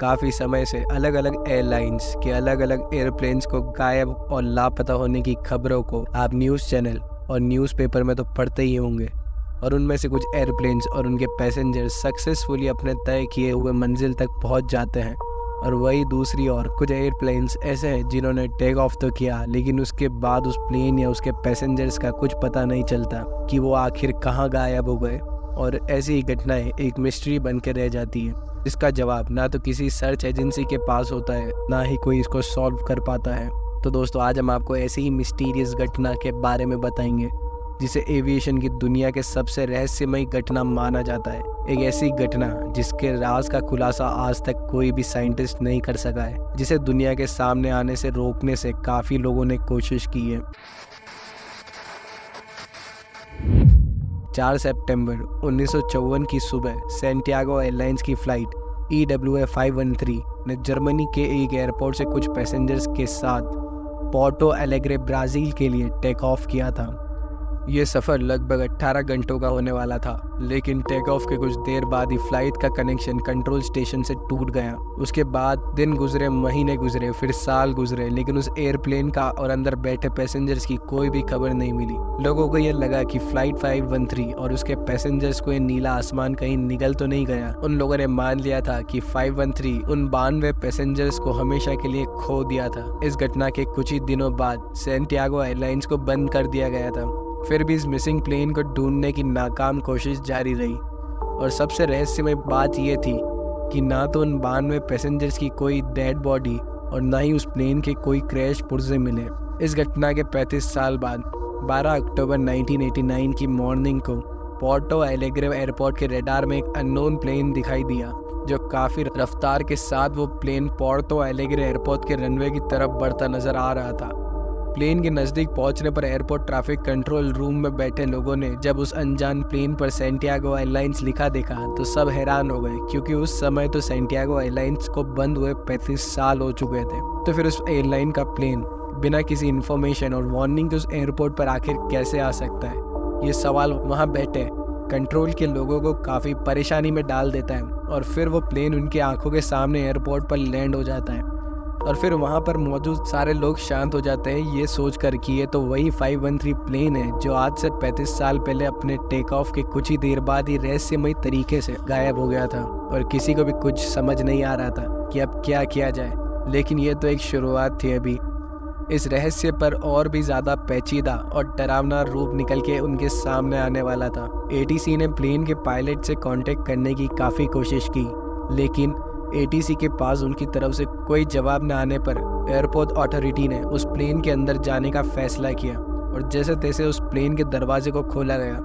काफ़ी समय से अलग अलग एयरलाइंस के अलग अलग एयरप्लेन्स को गायब और लापता होने की खबरों को आप न्यूज़ चैनल और न्यूज़पेपर में तो पढ़ते ही होंगे। और उनमें से कुछ एयरप्लेन्स और उनके पैसेंजर्स सक्सेसफुली अपने तय किए हुए मंजिल तक पहुंच जाते हैं, और वही दूसरी ओर कुछ एयरप्लेन्स ऐसे हैं जिन्होंने टेक ऑफ तो किया, लेकिन उसके बाद उस प्लेन या उसके पैसेंजर्स का कुछ पता नहीं चलता कि वो आखिर कहाँ गायब हो गए। और ऐसी ही घटनाएं एक मिस्ट्री बन के रह जाती है, इसका जवाब ना तो किसी सर्च एजेंसी के पास होता है, ना ही कोई इसको सॉल्व कर पाता है। तो दोस्तों, आज हम आपको ऐसी ही मिस्टीरियस घटना के बारे में बताएंगे जिसे एविएशन की दुनिया के सबसे रहस्यमयी घटना माना जाता है। एक ऐसी घटना जिसके राज का खुलासा आज तक कोई भी साइंटिस्ट नहीं कर सका है, जिसे दुनिया के सामने आने से रोकने से काफी लोगों ने कोशिश की है। 4 सितंबर 1954 की सुबह सैंटियागो एयरलाइंस की फ्लाइट EWA 513 ने जर्मनी के एक एयरपोर्ट से कुछ पैसेंजर्स के साथ पोर्टो एलेग्रे ब्राज़ील के लिए टेक ऑफ किया था। ये सफ़र लगभग 18 घंटों का होने वाला था, लेकिन टेक ऑफ के कुछ देर बाद ही फ्लाइट का कनेक्शन कंट्रोल स्टेशन से टूट गया। उसके बाद दिन गुजरे, महीने गुजरे, फिर साल गुजरे, लेकिन उस एयरप्लेन का और अंदर बैठे पैसेंजर्स की कोई भी खबर नहीं मिली। लोगों को ये लगा कि फ्लाइट 513 और उसके पैसेंजर्स को ये नीला आसमान कहीं निगल तो नहीं गया। उन लोगों ने मान लिया था कि 513 उन 92 पैसेंजर्स को हमेशा के लिए खो दिया था। इस घटना के कुछ ही दिनों बाद सैंटियागो एयरलाइंस को बंद कर दिया गया था। फिर भी इस मिसिंग प्लेन को ढूंढने की नाकाम कोशिश जारी रही, और सबसे रहस्यमय बात यह थी कि ना तो उन 92 पैसेंजर्स की कोई डेड बॉडी और ना ही उस प्लेन के कोई क्रैश पुर्जे मिले। इस घटना के 35 साल बाद 12 अक्टूबर 1989 की मॉर्निंग को पोर्टो एलेग्रे एयरपोर्ट के रडार में एक अननोन प्लेन दिखाई दिया, जो काफ़ी रफ्तार के साथ वो प्लेन पोर्टो एलेग्रे एयरपोर्ट के रनवे की तरफ बढ़ता नजर आ रहा था। प्लेन के नज़दीक पहुंचने पर एयरपोर्ट ट्रैफिक कंट्रोल रूम में बैठे लोगों ने जब उस अनजान प्लेन पर सैंटियागो एयरलाइंस लिखा देखा तो सब हैरान हो गए, क्योंकि उस समय तो सैंटियागो एयरलाइंस को बंद हुए 35 साल हो चुके थे। तो फिर उस एयरलाइन का प्लेन बिना किसी इन्फॉर्मेशन और वार्निंग के उस एयरपोर्ट पर आखिर कैसे आ सकता है? ये सवाल वहाँ बैठे कंट्रोल के लोगों को काफ़ी परेशानी में डाल देता है। और फिर वो प्लेन उनकी आंखों के सामने एयरपोर्ट पर लैंड हो जाता है, और फिर वहाँ पर मौजूद सारे लोग शांत हो जाते हैं, ये सोचकर कि ये तो वही 513 प्लेन है जो आज से 35 साल पहले अपने टेक ऑफ के कुछ ही देर बाद ही रहस्यमयी तरीके से गायब हो गया था। और किसी को भी कुछ समझ नहीं आ रहा था कि अब क्या किया जाए। लेकिन ये तो एक शुरुआत थी। अभी इस रहस्य पर और भी ज़्यादा पेचीदा और डरावना रूप निकल के उनके सामने आने वाला था। ATC ने प्लेन के पायलट से कांटेक्ट करने की काफ़ी कोशिश की, लेकिन ATC के पास उनकी तरफ से कोई जवाब न आने पर एयरपोर्ट अथॉरिटी ने उस प्लेन के अंदर जाने का फैसला किया, और जैसे तैसे उस प्लेन के दरवाजे को खोला गया।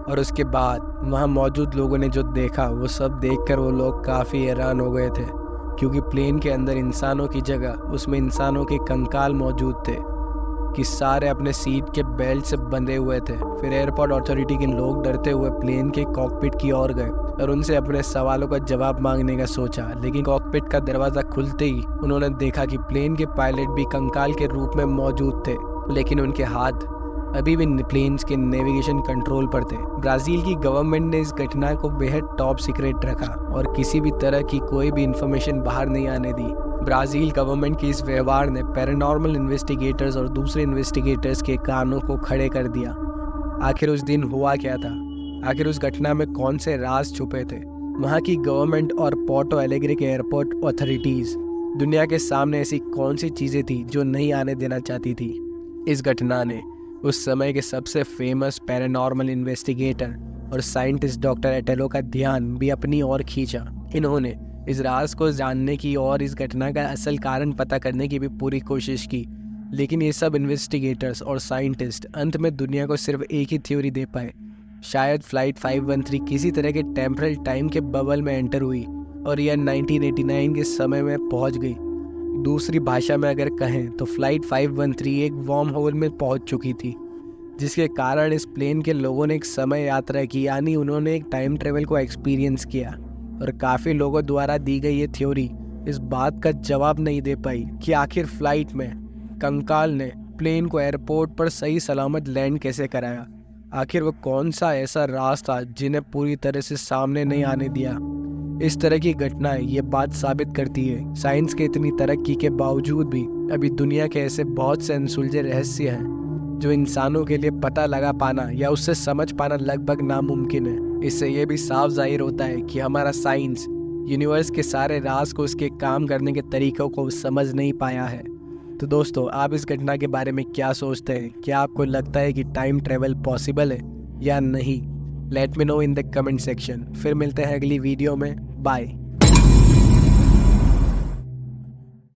और उसके बाद वहाँ मौजूद लोगों ने जो देखा वो सब देखकर वो लोग काफ़ी हैरान हो गए थे, क्योंकि प्लेन के अंदर इंसानों की जगह उसमें इंसानों के कंकाल मौजूद थे कि सारे अपने सीट के बेल्ट से बंधे हुए थे। फिर एयरपोर्ट अथॉरिटी के लोग डरते हुए प्लेन के कॉकपिट की ओर गए और उनसे अपने सवालों का जवाब मांगने का सोचा, लेकिन कॉकपिट का दरवाज़ा खुलते ही उन्होंने देखा कि प्लेन के पायलट भी कंकाल के रूप में मौजूद थे, लेकिन उनके हाथ अभी भी प्लेन्स के नेविगेशन कंट्रोल पर थे। ब्राज़ील की गवर्नमेंट ने इस घटना को बेहद टॉप सीक्रेट रखा और किसी भी तरह की कोई भी इंफॉर्मेशन बाहर नहीं आने दी। ब्राज़ील गवर्नमेंट के इस व्यवहार ने पैरानॉर्मल इन्वेस्टिगेटर्स और दूसरे इन्वेस्टिगेटर्स के कानों को खड़े कर दिया। आखिर उस दिन हुआ क्या था? आखिर उस घटना में कौन से राज छुपे थे? वहाँ की गवर्नमेंट और पोर्टो एलेग्रे के एयरपोर्ट अथॉरिटीज़ दुनिया के सामने ऐसी कौन सी चीज़ें थी जो नहीं आने देना चाहती थी? इस घटना ने उस समय के सबसे फेमस पैरानॉर्मल इन्वेस्टिगेटर और साइंटिस्ट डॉक्टर एटेलो का ध्यान भी अपनी ओर खींचा। इन्होंने इस राज को जानने की और इस घटना का असल कारण पता करने की भी पूरी कोशिश की, लेकिन ये सब इन्वेस्टिगेटर्स और साइंटिस्ट अंत में दुनिया को सिर्फ एक ही थ्योरी दे पाए। शायद फ्लाइट 513 किसी तरह के टेम्परल टाइम के बबल में एंटर हुई और यह 1989 के समय में पहुंच गई। दूसरी भाषा में अगर कहें तो फ्लाइट 513 एक वॉर्म होल में पहुंच चुकी थी, जिसके कारण इस प्लेन के लोगों ने एक समय यात्रा की, यानी उन्होंने एक टाइम ट्रेवल को एक्सपीरियंस किया। और काफ़ी लोगों द्वारा दी गई ये थ्योरी इस बात का जवाब नहीं दे पाई कि आखिर फ्लाइट में कंकाल ने प्लेन को एयरपोर्ट पर सही सलामत लैंड कैसे कराया। आखिर वो कौन सा ऐसा राज था जिन्हें पूरी तरह से सामने नहीं आने दिया। इस तरह की घटनाएं ये बात साबित करती है साइंस के इतनी तरक्की के बावजूद भी अभी दुनिया के ऐसे बहुत से अनसुलझे रहस्य हैं जो इंसानों के लिए पता लगा पाना या उससे समझ पाना लगभग नामुमकिन है। इससे ये भी साफ जाहिर होता है कि हमारा साइंस यूनिवर्स के सारे राज को, उसके काम करने के तरीकों को समझ नहीं पाया है। तो दोस्तों, आप इस घटना के बारे में क्या सोचते हैं? क्या आपको लगता है कि टाइम ट्रेवल पॉसिबल है या नहीं? Let me know in the comment section. फिर मिलते हैं अगली वीडियो में। बाय।